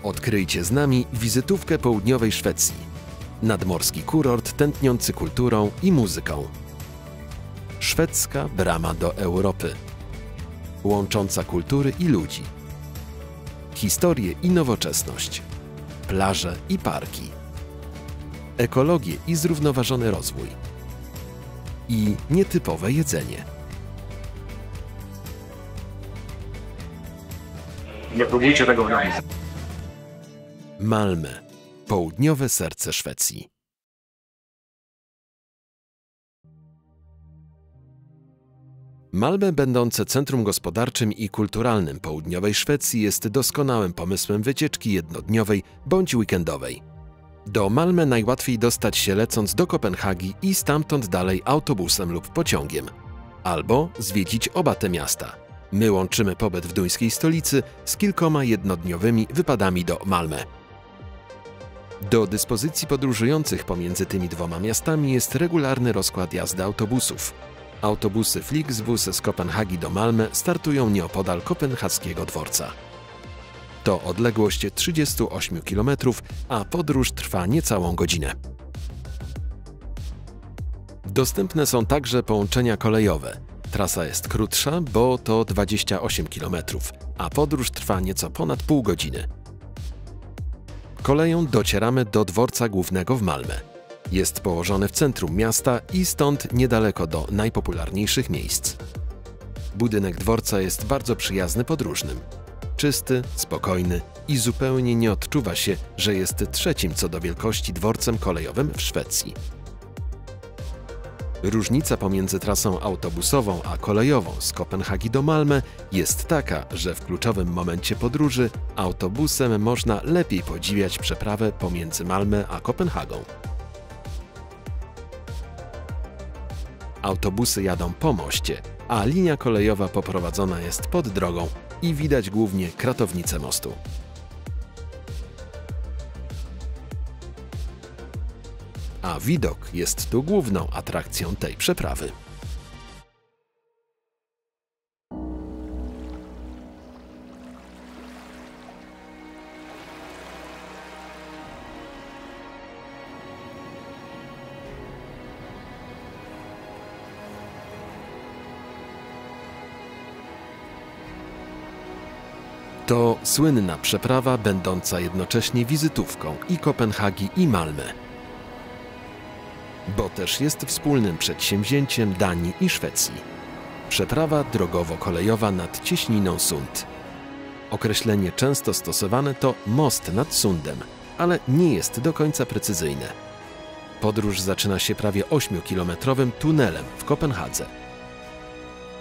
Odkryjcie z nami wizytówkę południowej Szwecji. Nadmorski kurort tętniący kulturą i muzyką. Szwedzka brama do Europy. Łącząca kultury i ludzi. Historię i nowoczesność. Plaże i parki. Ekologię i zrównoważony rozwój. I nietypowe jedzenie. Nie próbujcie tego w domu. Malmö, południowe serce Szwecji. Malmö, będące centrum gospodarczym i kulturalnym południowej Szwecji, jest doskonałym pomysłem wycieczki jednodniowej bądź weekendowej. Do Malmö najłatwiej dostać się lecąc do Kopenhagi i stamtąd dalej autobusem lub pociągiem. Albo zwiedzić oba te miasta. My łączymy pobyt w duńskiej stolicy z kilkoma jednodniowymi wypadami do Malmö. Do dyspozycji podróżujących pomiędzy tymi dwoma miastami jest regularny rozkład jazdy autobusów. Autobusy Flixbus z Kopenhagi do Malmö startują nieopodal kopenhaskiego dworca. To odległość 38 km, a podróż trwa niecałą godzinę. Dostępne są także połączenia kolejowe. Trasa jest krótsza, bo to 28 km, a podróż trwa nieco ponad pół godziny. Koleją docieramy do dworca głównego w Malmö. Jest położony w centrum miasta i stąd niedaleko do najpopularniejszych miejsc. Budynek dworca jest bardzo przyjazny podróżnym. Czysty, spokojny i zupełnie nie odczuwa się, że jest trzecim co do wielkości dworcem kolejowym w Szwecji. Różnica pomiędzy trasą autobusową a kolejową z Kopenhagi do Malmö jest taka, że w kluczowym momencie podróży autobusem można lepiej podziwiać przeprawę pomiędzy Malmö a Kopenhagą. Autobusy jadą po moście, a linia kolejowa poprowadzona jest pod drogą i widać głównie kratownicę mostu. A widok jest tu główną atrakcją tej przeprawy. To słynna przeprawa, będąca jednocześnie wizytówką i Kopenhagi, i Malmö. Bo też jest wspólnym przedsięwzięciem Danii i Szwecji. Przeprawa drogowo-kolejowa nad cieśniną Sund. Określenie często stosowane to most nad Sundem, ale nie jest do końca precyzyjne. Podróż zaczyna się prawie 8-kilometrowym tunelem w Kopenhadze.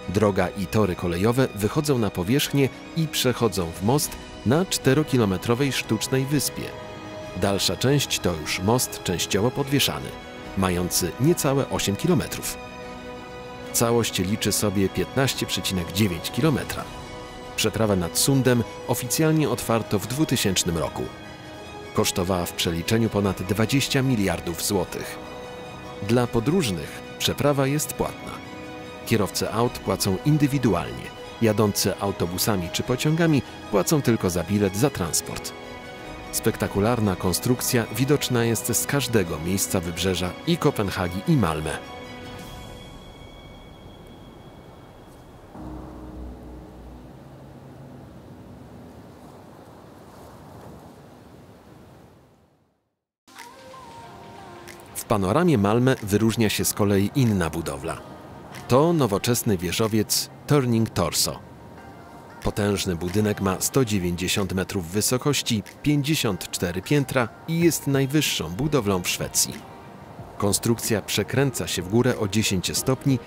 Droga i tory kolejowe wychodzą na powierzchnię i przechodzą w most na 4-kilometrowej sztucznej wyspie. Dalsza część to już most częściowo podwieszany, mający niecałe 8 km. Całość liczy sobie 15,9 km. Przeprawę nad Sundem oficjalnie otwarto w 2000 roku. Kosztowała w przeliczeniu ponad 20 miliardów złotych. Dla podróżnych przeprawa jest płatna. Kierowcy aut płacą indywidualnie. Jadący autobusami czy pociągami płacą tylko za bilet za transport. Spektakularna konstrukcja widoczna jest z każdego miejsca wybrzeża i Kopenhagi, i Malmö. W panoramie Malmö wyróżnia się z kolei inna budowla. To nowoczesny wieżowiec Turning Torso. Potężny budynek ma 190 metrów wysokości, 54 piętra i jest najwyższą budowlą w Szwecji. Konstrukcja przekręca się w górę o 10 stopni,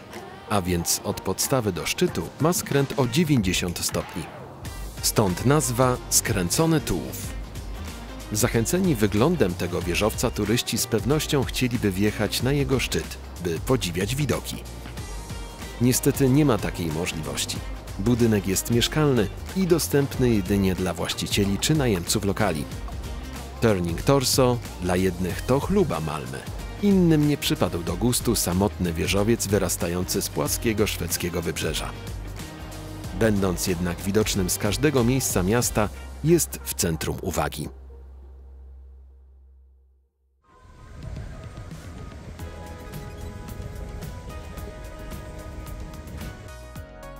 a więc od podstawy do szczytu ma skręt o 90 stopni. Stąd nazwa Skręcony tułów. Zachęceni wyglądem tego wieżowca turyści z pewnością chcieliby wjechać na jego szczyt, by podziwiać widoki. Niestety nie ma takiej możliwości. Budynek jest mieszkalny i dostępny jedynie dla właścicieli czy najemców lokali. Turning Torso dla jednych to chluba Malmö, innym nie przypadł do gustu samotny wieżowiec wyrastający z płaskiego szwedzkiego wybrzeża. Będąc jednak widocznym z każdego miejsca miasta, jest w centrum uwagi.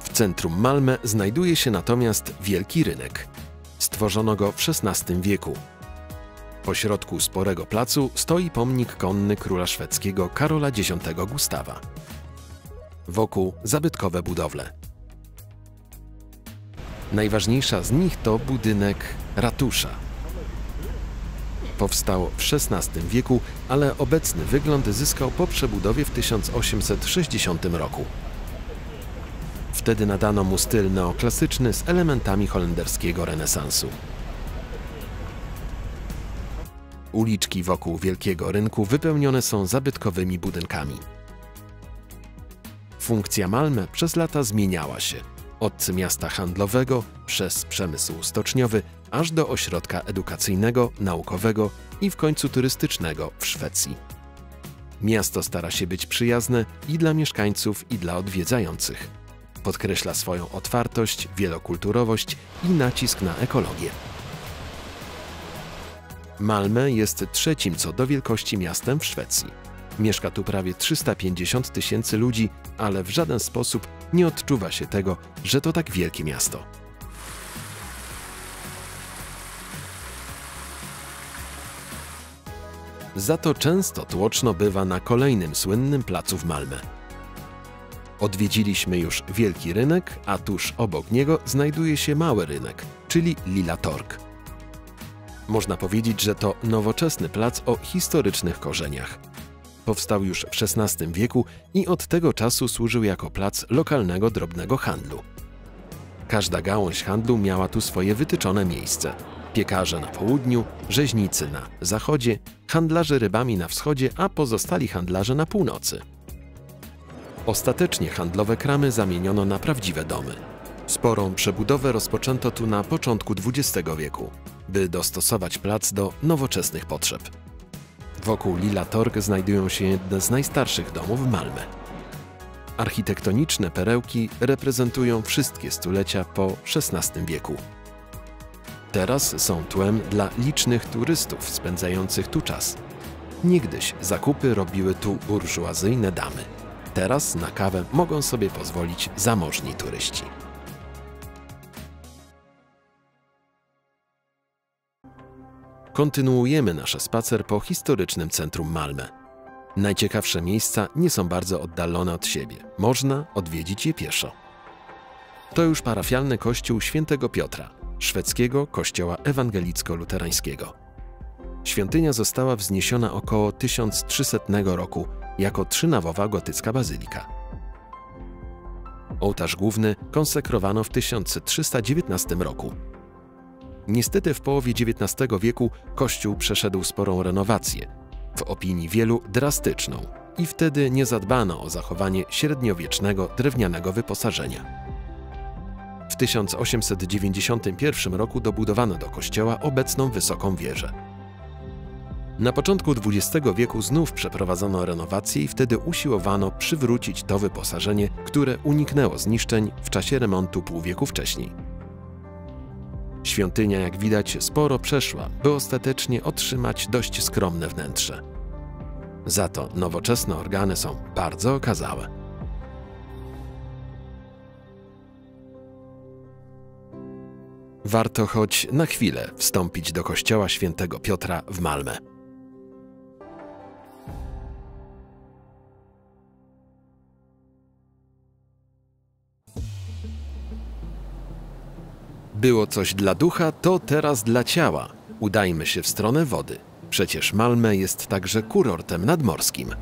W centrum Malmö znajduje się natomiast Wielki Rynek. Stworzono go w XVI wieku. Pośrodku sporego placu stoi pomnik konny króla szwedzkiego Karola X Gustawa. Wokół zabytkowe budowle. Najważniejsza z nich to budynek ratusza. Powstał w XVI wieku, ale obecny wygląd zyskał po przebudowie w 1860 roku. Wtedy nadano mu styl neoklasyczny z elementami holenderskiego renesansu. Uliczki wokół Wielkiego Rynku wypełnione są zabytkowymi budynkami. Funkcja Malmö przez lata zmieniała się. Od miasta handlowego, przez przemysł stoczniowy, aż do ośrodka edukacyjnego, naukowego i w końcu turystycznego w Szwecji. Miasto stara się być przyjazne i dla mieszkańców, i dla odwiedzających. Podkreśla swoją otwartość, wielokulturowość i nacisk na ekologię. Malmö jest trzecim co do wielkości miastem w Szwecji. Mieszka tu prawie 350 000 ludzi, ale w żaden sposób nie odczuwa się tego, że to tak wielkie miasto. Za to często tłoczno bywa na kolejnym słynnym placu w Malmö. Odwiedziliśmy już Wielki Rynek, a tuż obok niego znajduje się Mały Rynek, czyli Lilla Torg. Można powiedzieć, że to nowoczesny plac o historycznych korzeniach. Powstał już w XVI wieku i od tego czasu służył jako plac lokalnego drobnego handlu. Każda gałąź handlu miała tu swoje wytyczone miejsce. Piekarze na południu, rzeźnicy na zachodzie, handlarze rybami na wschodzie, a pozostali handlarze na północy. Ostatecznie handlowe kramy zamieniono na prawdziwe domy. Sporą przebudowę rozpoczęto tu na początku XX wieku, by dostosować plac do nowoczesnych potrzeb. Wokół Lilla Torg znajdują się jedne z najstarszych domów w Malmö. Architektoniczne perełki reprezentują wszystkie stulecia po XVI wieku. Teraz są tłem dla licznych turystów spędzających tu czas. Niegdyś zakupy robiły tu burżuazyjne damy. Teraz na kawę mogą sobie pozwolić zamożni turyści. Kontynuujemy nasz spacer po historycznym centrum Malmö. Najciekawsze miejsca nie są bardzo oddalone od siebie. Można odwiedzić je pieszo. To już parafialny kościół Świętego Piotra, szwedzkiego kościoła ewangelicko-luterańskiego. Świątynia została wzniesiona około 1300 roku jako trzynawowa gotycka bazylika. Ołtarz główny konsekrowano w 1319 roku. Niestety w połowie XIX wieku kościół przeszedł sporą renowację, w opinii wielu drastyczną, i wtedy nie zadbano o zachowanie średniowiecznego drewnianego wyposażenia. W 1891 roku dobudowano do kościoła obecną wysoką wieżę. Na początku XX wieku znów przeprowadzono renowację i wtedy usiłowano przywrócić to wyposażenie, które uniknęło zniszczeń w czasie remontu pół wieku wcześniej. Świątynia, jak widać, sporo przeszła, by ostatecznie otrzymać dość skromne wnętrze. Za to nowoczesne organy są bardzo okazałe. Warto choć na chwilę wstąpić do kościoła Świętego Piotra w Malmö. Było coś dla ducha, to teraz dla ciała. Udajmy się w stronę wody. Przecież Malmö jest także kurortem nadmorskim.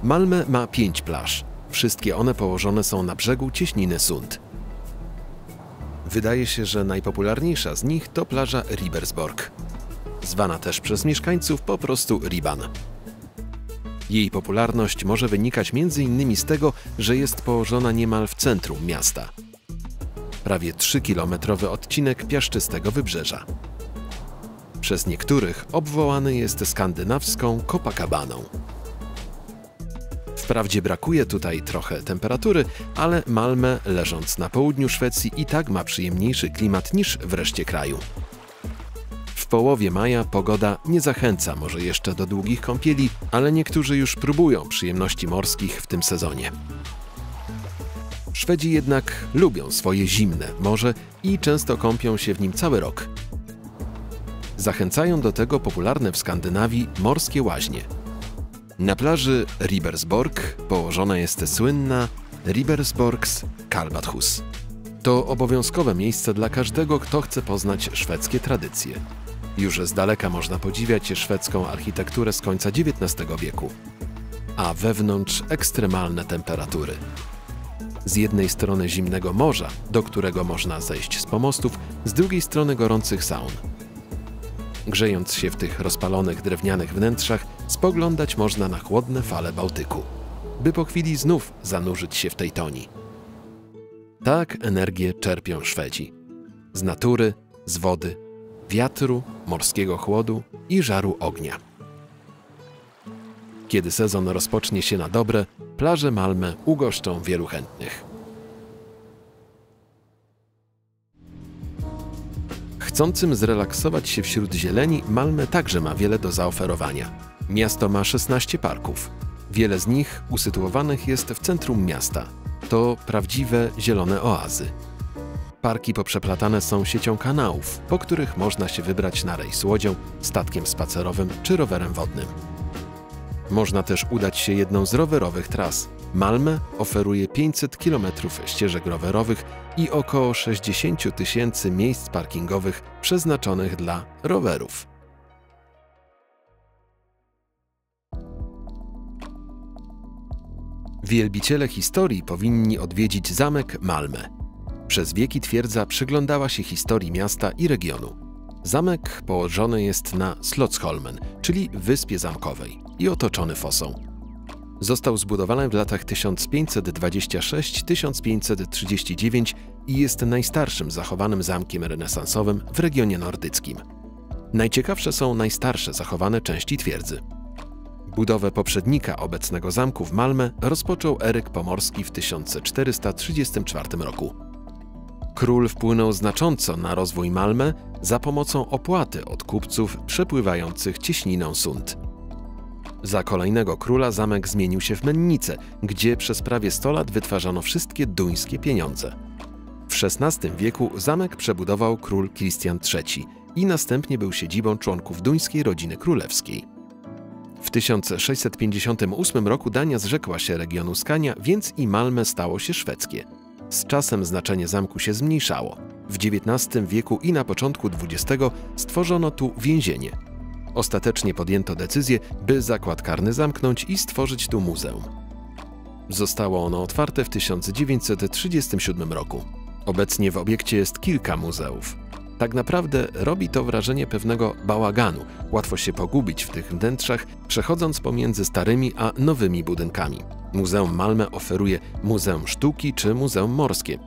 Malmö ma 5 plaż. Wszystkie one położone są na brzegu cieśniny Sund. Wydaje się, że najpopularniejsza z nich to plaża Ribersborg, zwana też przez mieszkańców po prostu Riban. Jej popularność może wynikać m.in. z tego, że jest położona niemal w centrum miasta. Prawie 3-kilometrowy odcinek piaszczystego wybrzeża. Przez niektórych obwołany jest skandynawską Copacabaną. W Wprawdzie brakuje tutaj trochę temperatury, ale Malmö, leżąc na południu Szwecji, i tak ma przyjemniejszy klimat niż w reszcie kraju. W połowie maja pogoda nie zachęca może jeszcze do długich kąpieli, ale niektórzy już próbują przyjemności morskich w tym sezonie. Szwedzi jednak lubią swoje zimne morze i często kąpią się w nim cały rok. Zachęcają do tego popularne w Skandynawii morskie łaźnie. Na plaży Ribersborg położona jest słynna Ribersborgs Kallbadhus. To obowiązkowe miejsce dla każdego, kto chce poznać szwedzkie tradycje. Już z daleka można podziwiać szwedzką architekturę z końca XIX wieku, a wewnątrz ekstremalne temperatury. Z jednej strony zimnego morza, do którego można zejść z pomostów, z drugiej strony gorących saun. Grzejąc się w tych rozpalonych drewnianych wnętrzach, spoglądać można na chłodne fale Bałtyku, by po chwili znów zanurzyć się w tej toni. Tak energię czerpią Szwedzi. Z natury, z wody, wiatru, morskiego chłodu i żaru ognia. Kiedy sezon rozpocznie się na dobre, plaże Malmö ugoszczą wielu chętnych. Chcącym zrelaksować się wśród zieleni, Malmö także ma wiele do zaoferowania. Miasto ma 16 parków. Wiele z nich usytuowanych jest w centrum miasta. To prawdziwe zielone oazy. Parki poprzeplatane są siecią kanałów, po których można się wybrać na rejs łodzią, statkiem spacerowym czy rowerem wodnym. Można też udać się jedną z rowerowych tras. Malmö oferuje 500 km ścieżek rowerowych i około 60 000 miejsc parkingowych przeznaczonych dla rowerów. Wielbiciele historii powinni odwiedzić zamek Malmö. Przez wieki twierdza przyglądała się historii miasta i regionu. Zamek położony jest na Slottsholmen, czyli wyspie zamkowej, i otoczony fosą. Został zbudowany w latach 1526–1539 i jest najstarszym zachowanym zamkiem renesansowym w regionie nordyckim. Najciekawsze są najstarsze zachowane części twierdzy. Budowę poprzednika obecnego zamku w Malmö rozpoczął Eryk Pomorski w 1434 roku. Król wpłynął znacząco na rozwój Malmö za pomocą opłaty od kupców przepływających cieśniną Sund. Za kolejnego króla zamek zmienił się w mennicę, gdzie przez prawie 100 lat wytwarzano wszystkie duńskie pieniądze. W XVI wieku zamek przebudował król Kristian III i następnie był siedzibą członków duńskiej rodziny królewskiej. W 1658 roku Dania zrzekła się regionu Skania, więc i Malmö stało się szwedzkie. Z czasem znaczenie zamku się zmniejszało. W XIX wieku i na początku XX stworzono tu więzienie. Ostatecznie podjęto decyzję, by zakład karny zamknąć i stworzyć tu muzeum. Zostało ono otwarte w 1937 roku. Obecnie w obiekcie jest kilka muzeów. Tak naprawdę robi to wrażenie pewnego bałaganu. Łatwo się pogubić w tych wnętrzach, przechodząc pomiędzy starymi a nowymi budynkami. Muzeum Malmö oferuje Muzeum Sztuki czy Muzeum Morskie.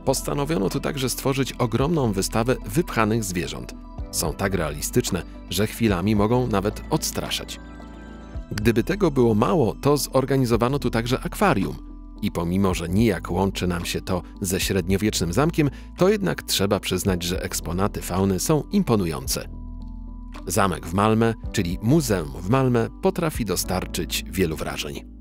Postanowiono tu także stworzyć ogromną wystawę wypchanych zwierząt. Są tak realistyczne, że chwilami mogą nawet odstraszać. Gdyby tego było mało, to zorganizowano tu także akwarium. I pomimo, że nijak łączy nam się to ze średniowiecznym zamkiem, to jednak trzeba przyznać, że eksponaty fauny są imponujące. Zamek w Malmö, czyli Muzeum w Malmö, potrafi dostarczyć wielu wrażeń.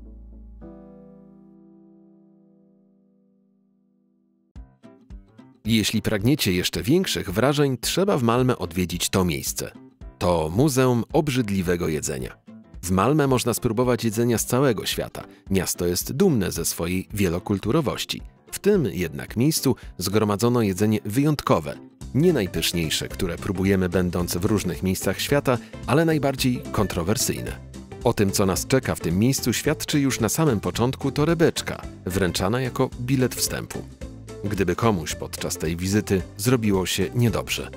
Jeśli pragniecie jeszcze większych wrażeń, trzeba w Malmö odwiedzić to miejsce. To Muzeum Obrzydliwego Jedzenia. W Malmö można spróbować jedzenia z całego świata. Miasto jest dumne ze swojej wielokulturowości. W tym jednak miejscu zgromadzono jedzenie wyjątkowe. Nie najpyszniejsze, które próbujemy będąc w różnych miejscach świata, ale najbardziej kontrowersyjne. O tym, co nas czeka w tym miejscu, świadczy już na samym początku torebeczka, wręczana jako bilet wstępu. Gdyby komuś podczas tej wizyty zrobiło się niedobrze.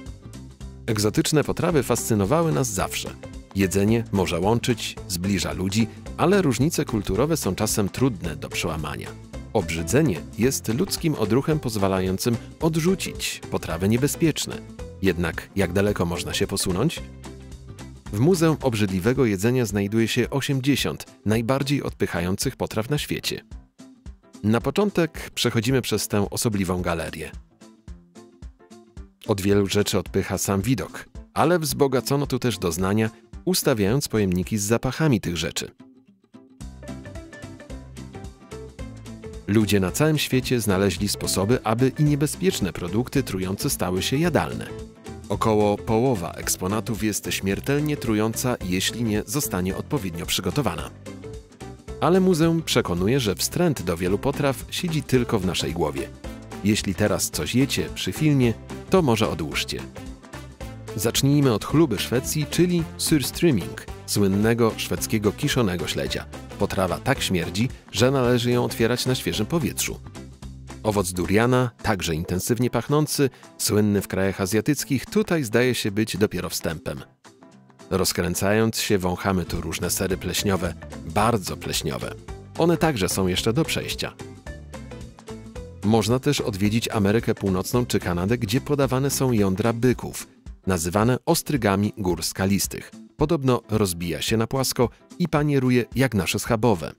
Egzotyczne potrawy fascynowały nas zawsze. Jedzenie może łączyć, zbliża ludzi, ale różnice kulturowe są czasem trudne do przełamania. Obrzydzenie jest ludzkim odruchem pozwalającym odrzucić potrawy niebezpieczne. Jednak jak daleko można się posunąć? W Muzeum Obrzydliwego Jedzenia znajduje się 80 najbardziej odpychających potraw na świecie. Na początek przechodzimy przez tę osobliwą galerię. Od wielu rzeczy odpycha sam widok, ale wzbogacono tu też doznania, ustawiając pojemniki z zapachami tych rzeczy. Ludzie na całym świecie znaleźli sposoby, aby i niebezpieczne produkty trujące stały się jadalne. Około połowa eksponatów jest śmiertelnie trująca, jeśli nie zostanie odpowiednio przygotowana. Ale muzeum przekonuje, że wstręt do wielu potraw siedzi tylko w naszej głowie. Jeśli teraz coś jecie przy filmie, to może odłóżcie. Zacznijmy od chluby Szwecji, czyli surströmming, słynnego szwedzkiego kiszonego śledzia. Potrawa tak śmierdzi, że należy ją otwierać na świeżym powietrzu. Owoc duriana, także intensywnie pachnący, słynny w krajach azjatyckich, tutaj zdaje się być dopiero wstępem. Rozkręcając się, wąchamy tu różne sery pleśniowe, bardzo pleśniowe. One także są jeszcze do przejścia. Można też odwiedzić Amerykę Północną czy Kanadę, gdzie podawane są jądra byków, nazywane ostrygami gór skalistych. Podobno rozbija się na płasko i panieruje jak nasze schabowe.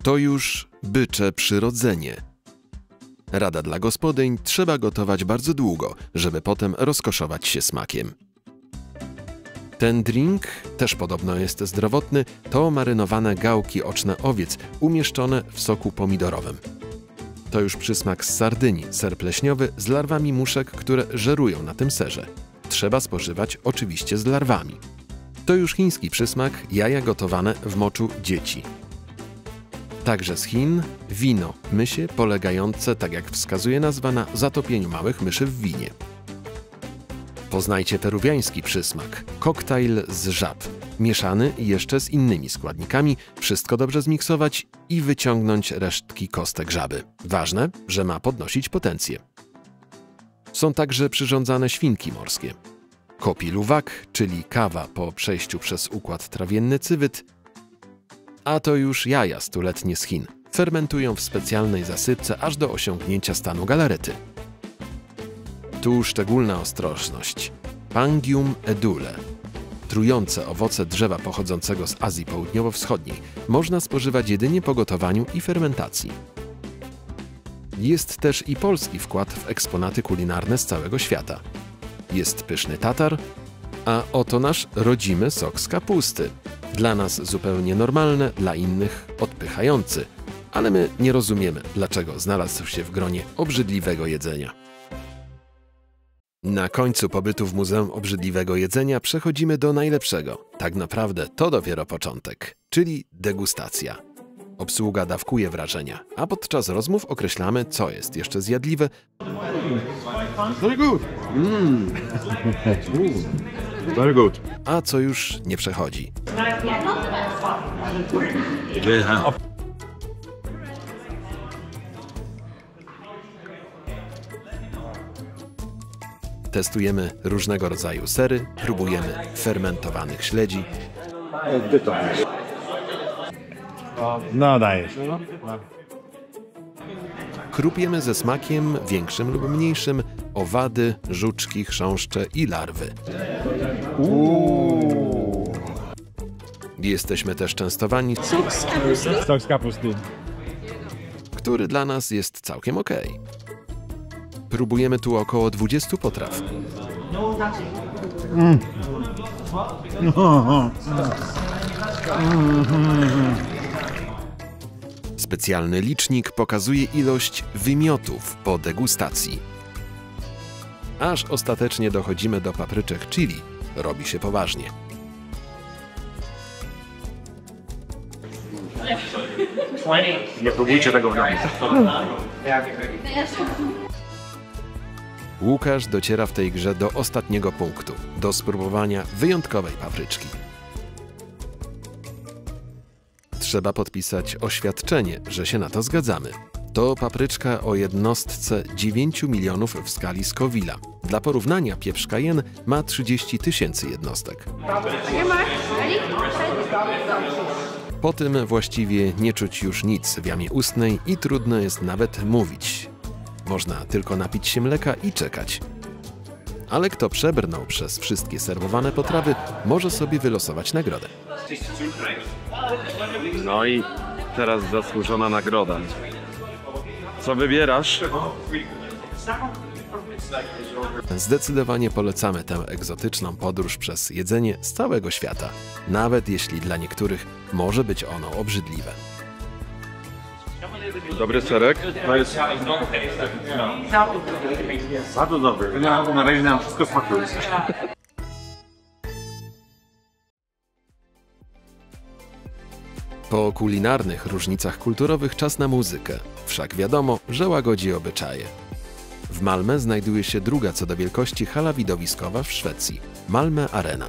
To już bycze przyrodzenie. Rada dla gospodyń: trzeba gotować bardzo długo, żeby potem rozkoszować się smakiem. Ten drink też podobno jest zdrowotny, to marynowane gałki oczne owiec umieszczone w soku pomidorowym. To już przysmak z Sardynii, ser pleśniowy z larwami muszek, które żerują na tym serze. Trzeba spożywać oczywiście z larwami. To już chiński przysmak, jaja gotowane w moczu dzieci. Także z Chin wino, mysie polegające, tak jak wskazuje nazwa, na zatopieniu małych myszy w winie. Poznajcie peruwiański przysmak, koktajl z żab, mieszany jeszcze z innymi składnikami, wszystko dobrze zmiksować i wyciągnąć resztki kostek żaby. Ważne, że ma podnosić potencję. Są także przyrządzane świnki morskie. Kopi luwak, czyli kawa po przejściu przez układ trawienny cywet, a to już jaja stuletnie z Chin. Fermentują w specjalnej zasypce aż do osiągnięcia stanu galarety. Tu szczególna ostrożność. Pangium edule. Trujące owoce drzewa pochodzącego z Azji Południowo-Wschodniej można spożywać jedynie po gotowaniu i fermentacji. Jest też i polski wkład w eksponaty kulinarne z całego świata. Jest pyszny tatar, a oto nasz rodzimy sok z kapusty. Dla nas zupełnie normalne, dla innych odpychający, ale my nie rozumiemy, dlaczego znalazł się w gronie obrzydliwego jedzenia. Na końcu pobytu w Muzeum Obrzydliwego Jedzenia przechodzimy do najlepszego. Tak naprawdę to dopiero początek, czyli degustacja. Obsługa dawkuje wrażenia, a podczas rozmów określamy, co jest jeszcze zjadliwe, Very good. Very good. a co już nie przechodzi. Testujemy różnego rodzaju sery, próbujemy fermentowanych śledzi, No dajesz. krupiemy ze smakiem większym lub mniejszym owady, żuczki, chrząszcze i larwy. Jesteśmy też częstowani, Sok z kapusty. który dla nas jest całkiem okej. Próbujemy tu około 20 potraw. Specjalny licznik pokazuje ilość wymiotów po degustacji. Aż ostatecznie dochodzimy do papryczek chili. Robi się poważnie. Nie próbujcie tego w domu. Łukasz dociera w tej grze do ostatniego punktu, do spróbowania wyjątkowej papryczki. Trzeba podpisać oświadczenie, że się na to zgadzamy. To papryczka o jednostce 9 milionów w skali Scoville'a. Dla porównania pieprz cayenne ma 30 000 jednostek. Po tym właściwie nie czuć już nic w jamie ustnej i trudno jest nawet mówić. Można tylko napić się mleka i czekać. Ale kto przebrnął przez wszystkie serwowane potrawy, może sobie wylosować nagrodę. No i teraz zasłużona nagroda. Co wybierasz? Zdecydowanie polecamy tę egzotyczną podróż przez jedzenie z całego świata, nawet jeśli dla niektórych może być ono obrzydliwe. Dobry serek. To jest bardzo dobry. Na razie nam wszystko smakuje. Po kulinarnych różnicach kulturowych czas na muzykę, wszak wiadomo, że łagodzi obyczaje. W Malmö znajduje się druga co do wielkości hala widowiskowa w Szwecji – Malmö Arena.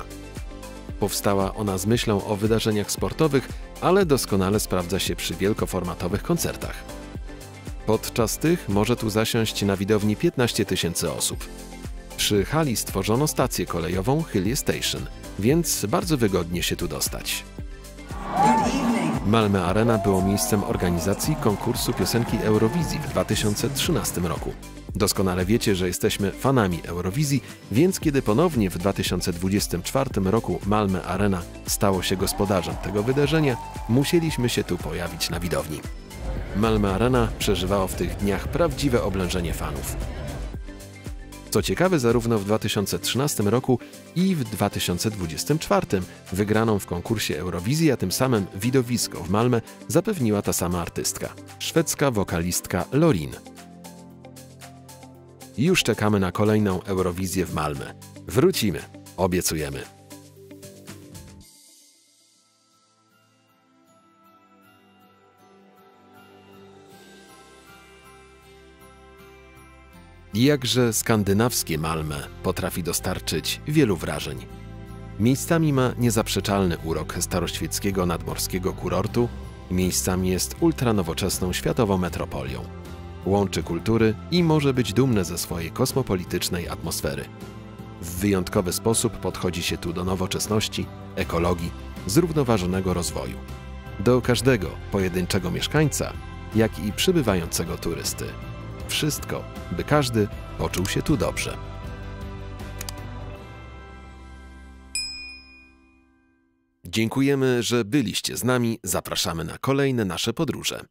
Powstała ona z myślą o wydarzeniach sportowych, ale doskonale sprawdza się przy wielkoformatowych koncertach. Podczas tych może tu zasiąść na widowni 15 000 osób. Przy hali stworzono stację kolejową Hyllie Station, więc bardzo wygodnie się tu dostać. Malmö Arena było miejscem organizacji konkursu piosenki Eurowizji w 2013 roku. Doskonale wiecie, że jesteśmy fanami Eurowizji, więc kiedy ponownie w 2024 roku Malmö Arena stało się gospodarzem tego wydarzenia, musieliśmy się tu pojawić na widowni. Malmö Arena przeżywało w tych dniach prawdziwe oblężenie fanów. Co ciekawe, zarówno w 2013 roku i w 2024 wygraną w konkursie Eurowizji, a tym samym widowisko w Malmö zapewniła ta sama artystka, szwedzka wokalistka Loreen. Już czekamy na kolejną Eurowizję w Malmö. Wrócimy, obiecujemy. Jakże skandynawskie Malmö potrafi dostarczyć wielu wrażeń. Miejscami ma niezaprzeczalny urok staroświeckiego nadmorskiego kurortu, miejscami jest ultranowoczesną światową metropolią. Łączy kultury i może być dumne ze swojej kosmopolitycznej atmosfery. W wyjątkowy sposób podchodzi się tu do nowoczesności, ekologii, zrównoważonego rozwoju. Do każdego pojedynczego mieszkańca, jak i przybywającego turysty. Wszystko, by każdy poczuł się tu dobrze. Dziękujemy, że byliście z nami. Zapraszamy na kolejne nasze podróże.